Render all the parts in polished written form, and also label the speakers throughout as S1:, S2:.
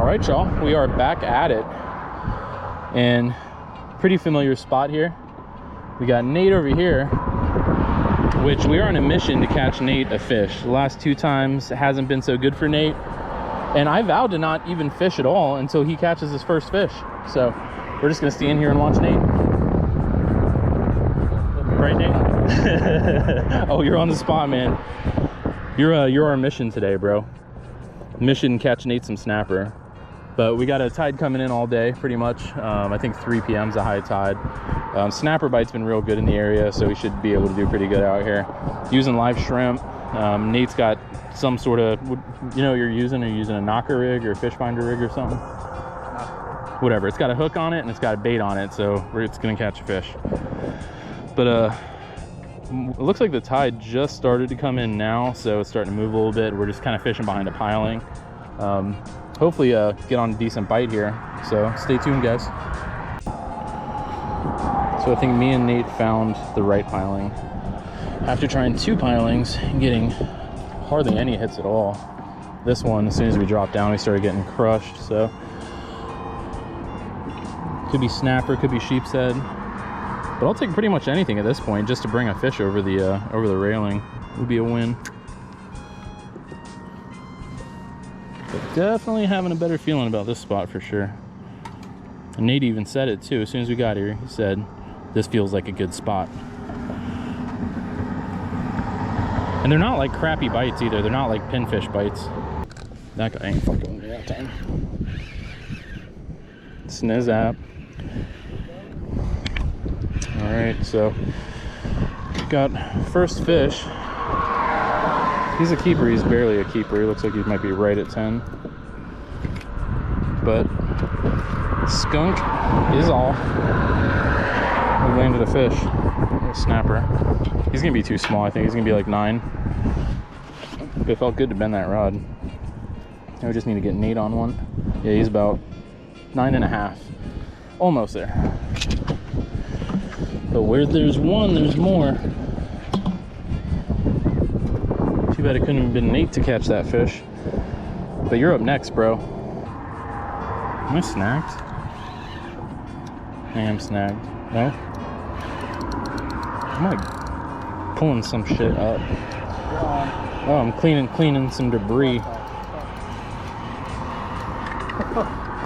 S1: right, y'all, we are back at it, and pretty familiar spot here. We got Nate over here, which we are on a mission to catch Nate a fish. The last 2 times it hasn't been so good for Nate, and I vowed to not even fish at all until he catches his first fish. So we're just gonna stay in here and watch Nate. Right, Nate? Oh, you're on the spot, man. You're our mission today, bro. Mission catch Nate some snapper. But we got a tide coming in all day, pretty much. I think 3 p.m. is a high tide. Snapper bite's been real good in the area, so we should be able to do pretty good out here. Using live shrimp. Nate's got some sort of, you know what you're using? Are you using a knocker rig or a fish finder rig or something? Whatever. It's got a hook on it and it's got a bait on it, so it's gonna catch a fish. But it looks like the tide just started to come in now, so it's starting to move a little bit. We're just kind of fishing behind a piling. Hopefully get on a decent bite here, so stay tuned, guys. So I think me and Nate found the right piling. After trying 2 pilings and getting hardly any hits at all, this one, as soon as we dropped down, we started getting crushed. So could be snapper, could be sheep's head. But I'll take pretty much anything at this point just to bring a fish over the railing. Would be a win. But definitely having a better feeling about this spot for sure. And Nate even said it too. As soon as we got here, he said, this feels like a good spot. And they're not like crappy bites either. They're not like pinfish bites. That guy ain't fucking with me that time. Sniz app. All right, so got first fish. He's a keeper. He's barely a keeper. He looks like he might be right at 10. But skunk is all. We landed a fish, a snapper. He's gonna be too small. I think he's gonna be like 9. But it felt good to bend that rod. Now we just need to get Nate on one. Yeah, he's about 9.5. Almost there. But where there's one, there's more. Too bad it couldn't have been Nate to catch that fish. But you're up next, bro. Am I snagged? I am snagged. No? I'm like pulling some shit up. Oh, I'm cleaning some debris.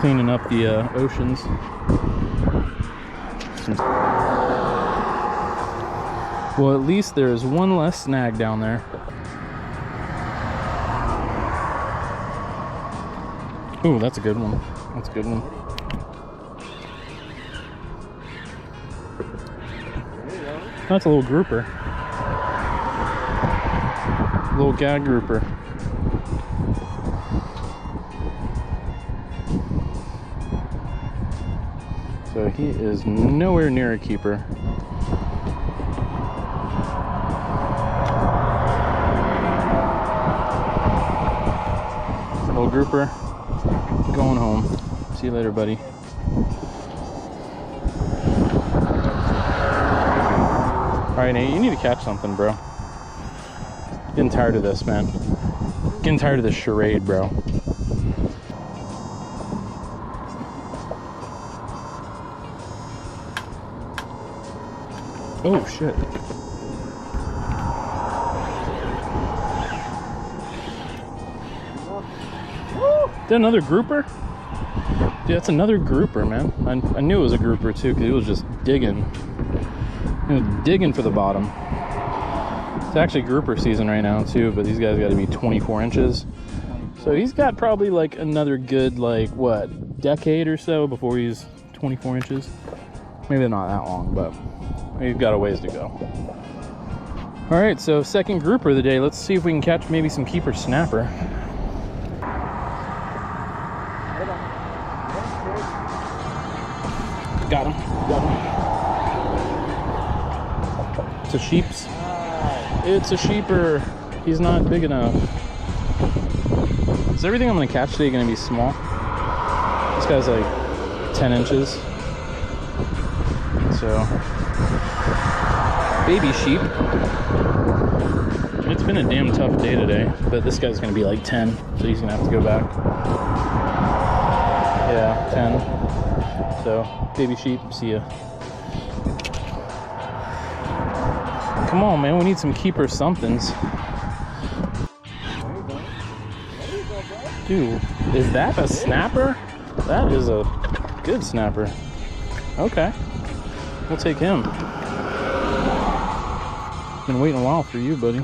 S1: Cleaning up the oceans. Well, at least there's one less snag down there. Ooh, that's a good one. That's a good one. That's a little grouper. Little gag grouper. So he is nowhere near a keeper. Little grouper, going home. See you later, buddy. Alright, Nate, you need to catch something, bro. Getting tired of this, man. Getting tired of this charade, bro. Oh, shit. Is that another grouper? Dude, that's another grouper, man. I knew it was a grouper, too, because it was just digging. It was digging for the bottom. It's actually grouper season right now, too, but these guys got to be 24 inches. So he's got probably, like, another good, like, what, decade or so before he's 24 inches? Maybe not that long, but we've got a ways to go. All right, so second grouper of the day. Let's see if we can catch maybe some keeper snapper. Got him. Got him. It's a sheep's. It's a sheeper. He's not big enough. Is everything I'm gonna catch today gonna be small? This guy's like 10 inches. So, baby sheep. It's been a damn tough day today, but this guy's gonna be like 10, so he's gonna have to go back. 10. So, baby sheep, see ya. Come on, man, we need some keeper somethings. Dude, is that a snapper? That is a good snapper. Okay, we'll take him. Been waiting a while for you, buddy.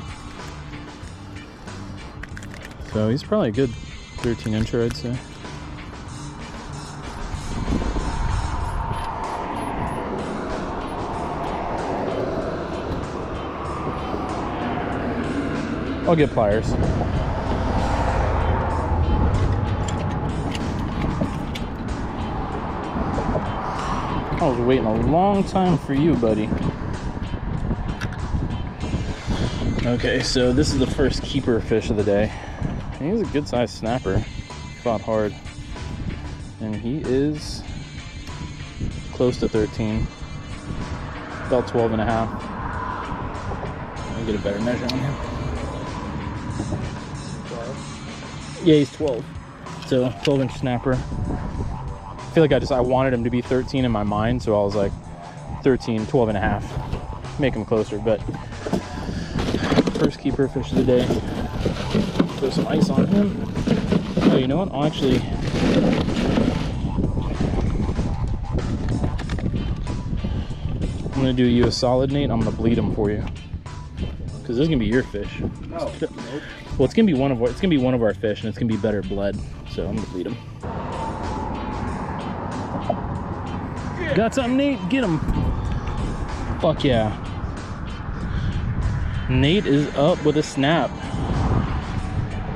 S1: So he's probably a good 13-incher, I'd say. I'll get pliers. I was waiting a long time for you, buddy. Okay, so this is the first keeper fish of the day. And he's a good sized snapper. Fought hard. And he is close to 13. About 12 and a half. I'll get a better measure on him. 12? Yeah, he's 12. So 12-inch snapper. I feel like I wanted him to be 13 in my mind, so I was like 13, 12 and a half. Make him closer, but first keeper fish of the day. Throw some ice on him. Oh, you know what? I'm gonna do you a solid, Nate. I'm gonna bleed him for you, because this is gonna be your fish.
S2: No. Nope.
S1: Well, it's gonna be one of our fish, and it's gonna be better bled. So I'm gonna bleed him. Yeah. Got something, Nate? Get him. Fuck yeah. Nate is up with a snap.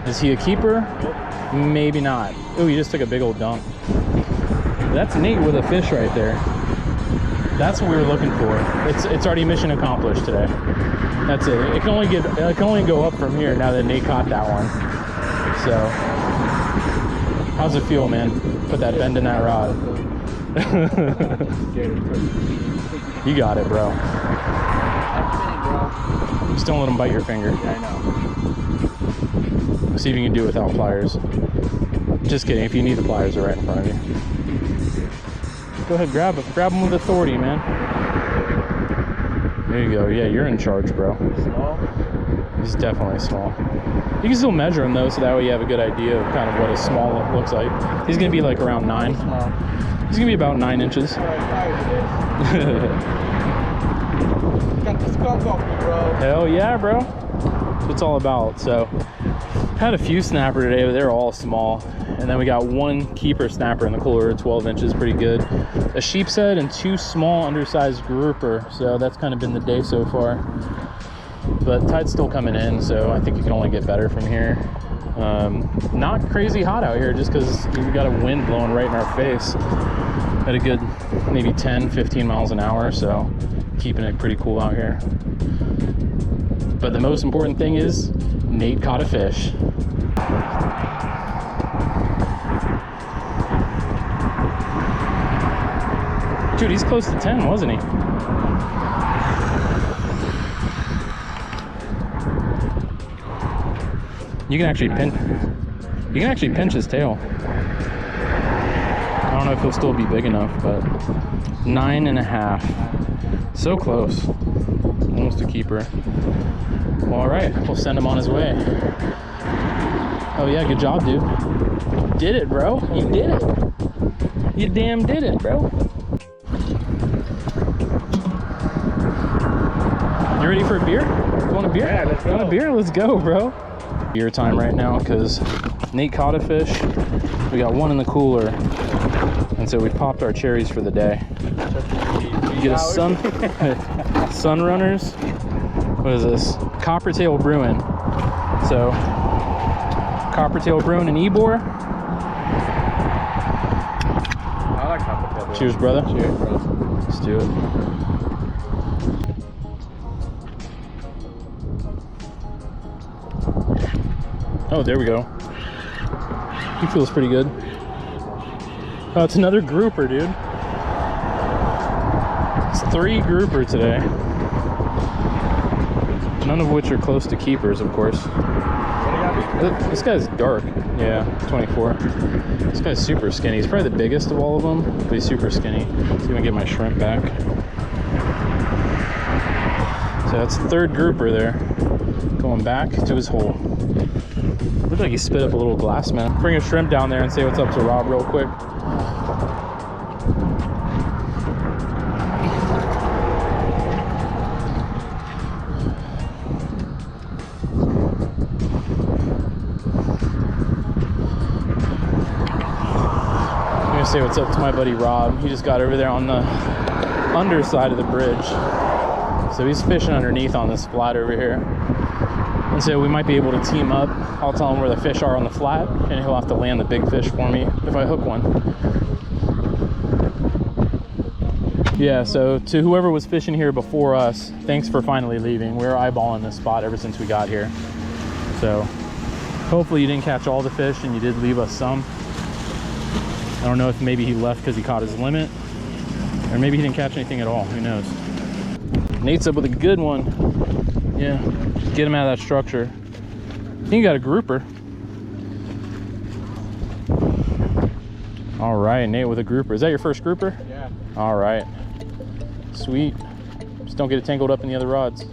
S1: Is he a keeper?
S2: Nope.
S1: Maybe not. Oh, he just took a big old dump. That's Nate with a fish right there. That's what we were looking for. It's already mission accomplished today. That's it. It can only go up from here now that Nate caught that one. So, how's it feel, man? Put that bend in that rod. You got it, bro. Just don't let him bite your finger.
S2: Yeah, I know.
S1: See if you can do it without pliers. Just kidding. If you need the pliers, they're right in front of you. Go ahead, grab him. Grab him with authority, man. There you go. Yeah, you're in charge, bro.
S2: Small?
S1: He's definitely small. You can still measure him though, so that way you have a good idea of kind of what a small looks like. He's gonna be like around 9.
S2: Small.
S1: He's gonna be about 9 inches.
S2: Got the skunk off me, bro.
S1: Hell yeah, bro. That's what it's all about. So, had a few snapper today, but they're all small. And then we got one keeper snapper in the cooler, 12 inches, pretty good. A sheep's head and 2 small undersized grouper. So that's kind of been the day so far. But tide's still coming in, so I think it can only get better from here. Not crazy hot out here, just because we've got a wind blowing right in our face at a good maybe 10, 15 miles an hour. So keeping it pretty cool out here. But the most important thing is Nate caught a fish. Dude, he's close to 10, wasn't he? You can actually pinch his tail. I don't know if he'll still be big enough, but 9.5. So close. Almost a keeper. Well, all right, we'll send him on his way. Oh yeah, good job, dude. You did it, bro. You did it. You damn did it, bro. You ready for a beer? You want a beer?
S2: Yeah, let's go.
S1: You want a beer? Let's go, bro. Beer time right now, because Nate caught a fish. We got one in the cooler, and so we popped our cherries for the day. Get a Sunrunners. What is this? Coppertail Bruin. So Coppertail Bruin and Ebor.
S2: I like Coppertail.
S1: Cheers, brother.
S2: Cheers, bro.
S1: Let's do it. Oh, there we go. He feels pretty good. Oh, it's another grouper, dude. It's 3 grouper today. None of which are close to keepers, of course.
S2: What do you got
S1: This guy's dark. Yeah, 24. This guy's super skinny. He's probably the biggest of all of them, but he's super skinny. Let's see if I can get my shrimp back. So that's the third grouper there. Going back to his hole. Looks like he spit up a little glass, man. Bring a shrimp down there and say what's up to Rob real quick. Say what's up to my buddy Rob. He just got over there on the underside of the bridge, so he's fishing underneath on this flat over here, and so we might be able to team up. I'll tell him where the fish are on the flat, and he'll have to land the big fish for me if I hook one. Yeah, so to whoever was fishing here before us, thanks for finally leaving. We were eyeballing this spot ever since we got here, so hopefully you didn't catch all the fish and you did leave us some. I don't know if maybe he left because he caught his limit, or maybe he didn't catch anything at all. Who knows? Nate's up with a good one. Yeah, get him out of that structure. I think he got a grouper. All right, Nate with a grouper. Is that your first grouper?
S2: Yeah.
S1: All right. Sweet. Just don't get it tangled up in the other rods.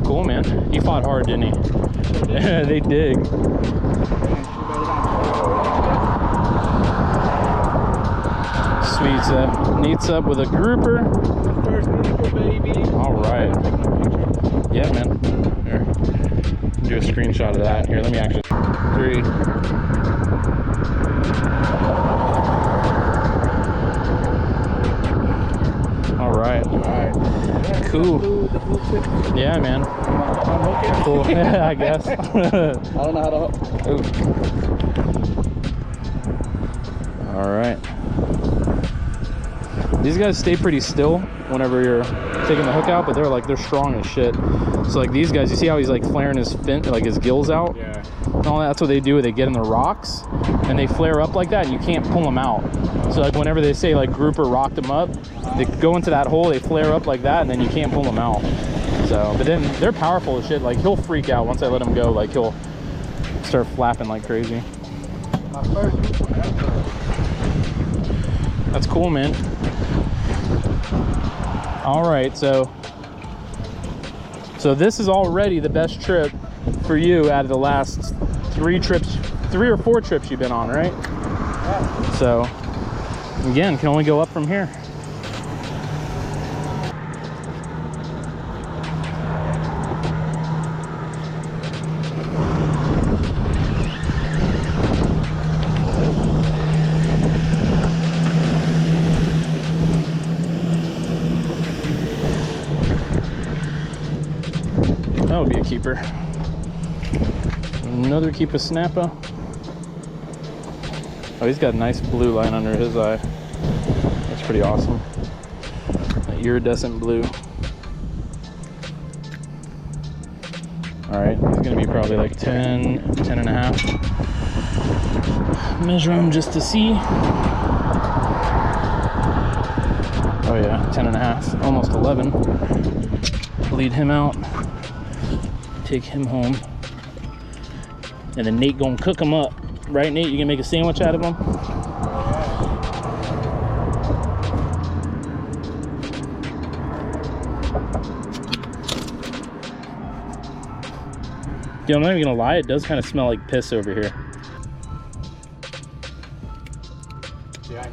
S1: Cool, man. He fought hard, didn't he? They dig. Sweet. Nate's up with a grouper.
S2: First grouper, baby.
S1: All right. Yeah, man. Here. Do a screenshot of that. Here, let me actually. 3. All right.
S2: All right.
S1: Cool. Yeah, man. Cool. Yeah, I guess.
S2: I don't know how to hook.
S1: All right. These guys stay pretty still whenever you're taking the hook out, but they're strong as shit. So like these guys, you see how he's like flaring his fin, like his gills out?
S2: Yeah.
S1: And all that's what they do. They get in the rocks and they flare up like that, and you can't pull them out. So like whenever they say like grouper rocked them up, they go into that hole, they flare up like that, and then you can't pull them out. So, but then they're powerful as shit. Like he'll freak out once I let him go. Like he'll start flapping like crazy. That's cool, man. All right, so this is already the best trip for you out of the last 3 or 4 trips you've been on, right?
S2: Yeah.
S1: So again, can only go up from here. That would be a keeper. Another keeper snapper. Oh, he's got a nice blue line under his eye. That's pretty awesome. That iridescent blue. All right, he's gonna be probably like 10 and a half. Measure him just to see. Oh yeah, 10 and a half, almost 11. Lead him out. Take him home, and then Nate gonna cook him up, right, Nate? You gonna make a sandwich out of him? Yeah, I'm not even gonna lie, it does kind of smell like piss over here.
S2: Yeah,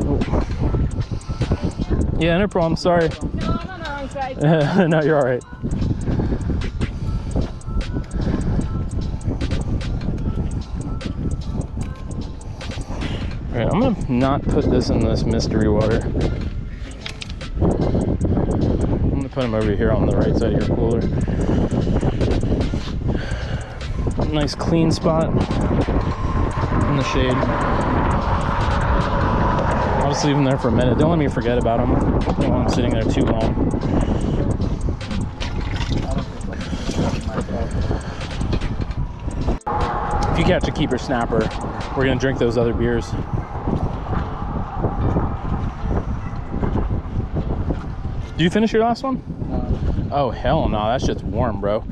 S1: Oh. Yeah, no problem. Sorry.
S3: No, I'm on the wrong side.
S1: No, you're all right. All right, I'm gonna not put this in this mystery water. I'm gonna put him over here on the right side of your cooler. Nice clean spot in the shade. I'll just leave him there for a minute. Don't let me forget about him. Don't want him sitting there too long. If you catch a keeper snapper, we're gonna drink those other beers. Did you finish your last one?
S2: no.
S1: Oh hell no, that shit's warm, bro.